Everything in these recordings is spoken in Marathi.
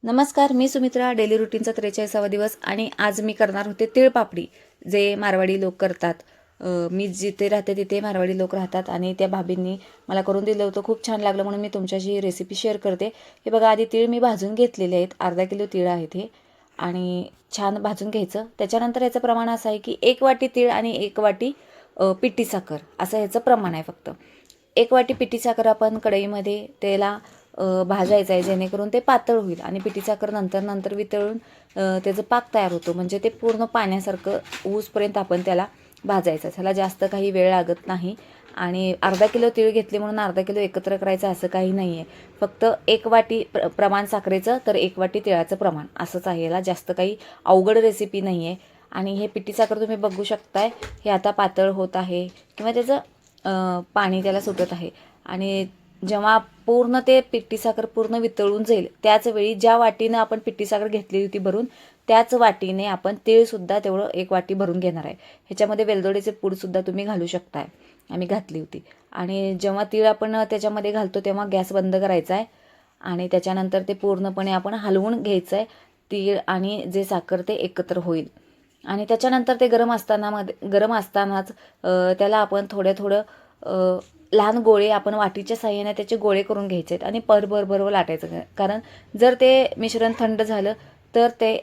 नमस्कार, मी सुमित्रा. डेली रुटीनचा 43वा दिवस आणि आज मी करणार होते तिळपापडी, जे मारवाडी लोक करतात. मी जिथे राहते तिथे मारवाडी लोक राहतात आणि त्या भाभींनी मला करून दिलं होतं. खूप छान लागलं म्हणून मी तुमच्याशी ही रेसिपी शेअर करते. हे बघा, आधी तीळ मी भाजून घेतलेले आहेत. अर्धा किलो तीळ आहेत हे आणि छान भाजून घ्यायचं. त्याच्यानंतर याचं प्रमाण असं आहे की 1 वाटी तीळ आणि 1 वाटी पिठी साखर असं ह्याचं प्रमाण आहे. फक्त 1 वाटी पिठी साखर आपण कढईमध्ये त्याला भाजायचं आहे, जेणेकरून ते पातळ होईल आणि पिठी साखर नंतर वितळून त्याचं पाक तयार होतो. म्हणजे ते पूर्ण पाण्यासारखं होऊसपर्यंत आपण त्याला भाजायचं. त्याला जास्त काही वेळ लागत नाही. आणि अर्धा किलो तीळ घेतले म्हणून अर्धा किलो एकत्र करायचं असं काही नाही आहे. फक्त 1 वाटी प्रमाण साखरेचं तर 1 वाटी तिळाचं प्रमाण असंच आहे. याला जास्त काही अवघड रेसिपी नाही आहे. आणि हे पिठी साखर तुम्ही बघू शकताय, हे आता पातळ होत आहे किंवा त्याचं पाणी त्याला सुटत आहे. आणि जेव्हा पूर्ण ते पिठी साखर पूर्ण वितळून जाईल, त्याच वेळी ज्या वाटीनं आपण पिठी साखर घेतली होती भरून, त्याच वाटीने आपण तीळसुद्धा तेवढं 1 वाटी भरून घेणार आहे. ह्याच्यामध्ये वेलदोडीचे पूडसुद्धा तुम्ही घालू शकताय. आम्ही घातली होती. आणि जेव्हा तीळ आपण त्याच्यामध्ये घालतो तेव्हा गॅस बंद करायचा आहे आणि त्याच्यानंतर ते पूर्णपणे आपण हलवून घ्यायचं आहे. तीळ आणि जे साखर ते एकत्र होईल. आणि त्याच्यानंतर ते गरम असतानाच त्याला आपण थोडं लहान गोळे आपण वाटीच्या साहाय्याने त्याचे गोळे करून घ्यायचे आहेत आणि भरभर लाटायचं. कारण जर ते मिश्रण थंड झालं तर ते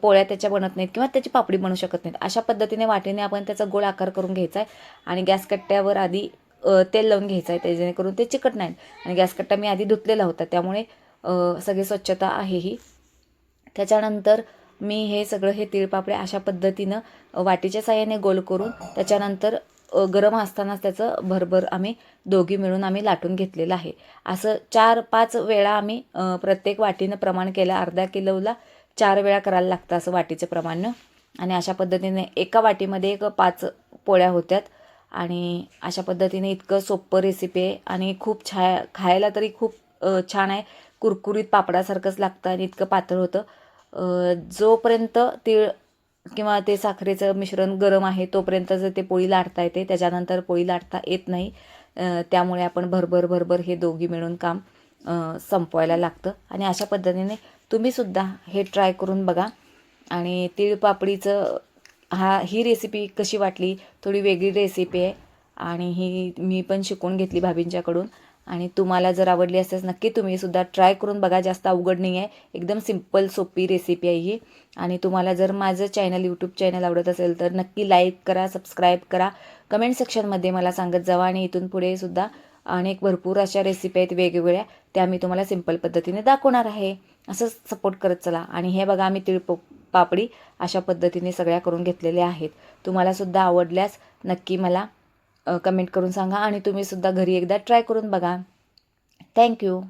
पोळ्या त्याच्या बनत नाहीत किंवा त्याची पापडी बनू शकत नाहीत. अशा पद्धतीने वाटीने आपण त्याचा गोल आकार करून घ्यायचा आहे. आणि गॅस कट्ट्यावर आधी तेल लावून घ्यायचं आहे, जेणेकरून ते चिकट नाहीत. आणि गॅस कट्टा मी आधी धुतलेला होता, त्यामुळे सगळी स्वच्छता आहे ही. त्याच्यानंतर मी हे सगळं हे तिळपापड्या अशा पद्धतीनं वाटीच्या साहाय्याने गोल करून त्याच्यानंतर गरम असतानाच त्याचं भरभर आम्ही दोघी मिळून आम्ही लाटून घेतलेलं आहे. असं 4-5 वेळा आम्ही प्रत्येक वाटीनं प्रमाण केलं. अर्धा किलोला 4 वेळा करायला लागतं असं वाटीचं प्रमाण. आणि अशा पद्धतीने एका वाटीमध्ये 5 पोळ्या होत्यात. आणि अशा पद्धतीने इतकं सोपं रेसिपी आहे आणि खूप खायला तरी खूप छान आहे. कुरकुरीत पापडासारखंच लागतं आणि इतकं पातळ होतं. जोपर्यंत तीळ किंवा ते साखरेचं मिश्रण गरम आहे तोपर्यंत जर ते पोळी लाटता येते, त्याच्यानंतर पोळी लाटता येत नाही. त्यामुळे आपण भरभर हे दोघी मिळून काम संपवायला लागतं. आणि अशा पद्धतीने तुम्हीसुद्धा हे ट्राय करून बघा. आणि तिळपापडीचं ही रेसिपी कशी वाटली? थोडी वेगळी रेसिपी आहे आणि ही मी पण शिकून घेतली भाभींच्याकडून. आणि तुम्हाला जर आवडली असेल नक्की तुम्हीसुद्धा ट्राय करून बघा. जास्त अवघड नाही आहे, एकदम सिंपल सोपी रेसिपी आहे ही. आणि तुम्हाला जर माझं यूट्यूब चॅनल आवडत असेल तर नक्की लाईक करा, सबस्क्राईब करा. कमेंट सेक्शनमध्ये मला सांगत जावा. आणि इथून पुढे सुद्धा अनेक भरपूर अशा रेसिपी आहेत वेगवेगळ्या, त्या मी तुम्हाला सिंपल पद्धतीने दाखवणार आहे. असं सपोर्ट करत चला. आणि हे बघा, आम्ही पापडी अशा पद्धतीने सगळ्या करून घेतलेल्या आहेत. तुम्हालासुद्धा आवडल्यास नक्की मला कमेंट करून सांगा आणि तुम्हीसुद्धा घरी एकदा ट्राय करून बघा. थँक्यू.